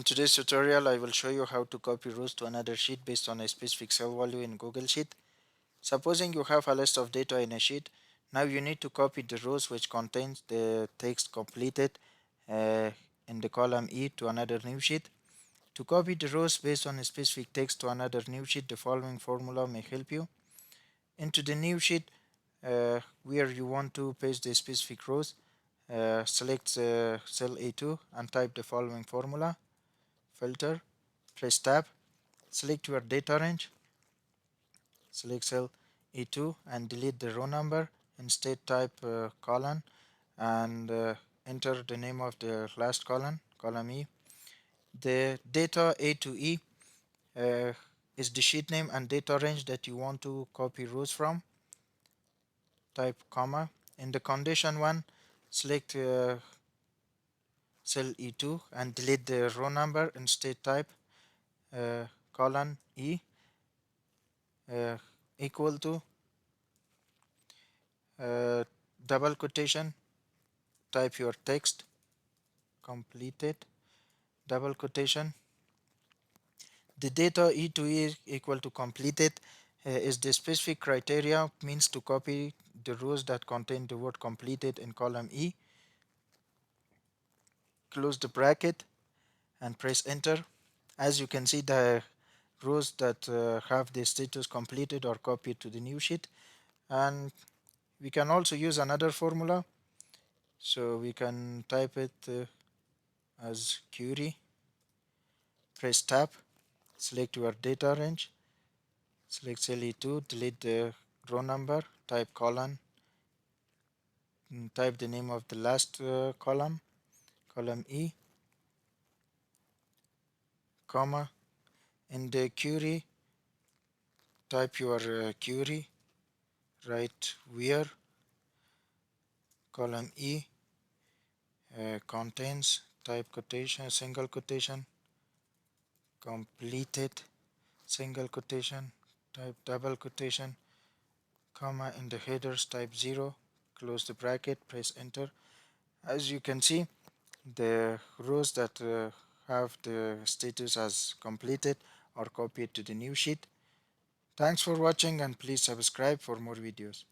today's tutorial, I will show you how to copy rows to another sheet based on a specific cell value in Google Sheet. Supposing you have a list of data in a sheet, now you need to copy the rows which contains the text completed uh, in the column E to another new sheet. To copy the rows based on a specific text to another new sheet, the following formula may help you. Into the new sheet, where you want to paste the specific rows, select cell A2 and type the following formula. Filter, press tab, select your data range, select cell E2 and delete the row number. Instead type column and enter the name of the last column, column E. The data A to E is the sheet name and data range that you want to copy rows from. Type comma. In the condition 1, select cell E2 and delete the row number. Instead type column E equal to double quotation, type your text completed, double quotation. The data E to E equal to completed is the specific criteria means to copy the rows that contain the word completed in column E. Close the bracket and press enter. As you can see, the rows that have the status completed are copied to the new sheet, and we can also use another formula, so we can type it as query, press tab, select your data range, select cell E2, delete the row number, type column, type the name of the last column, column E, comma. In the query, type your query, write where column E contains, type quotation, single quotation, completed, single quotation, type double quotation, comma. In the headers, type 0, close the bracket, press enter. As you can see, the rows that have the status as completed are copied to the new sheet. Thanks for watching and please subscribe for more videos.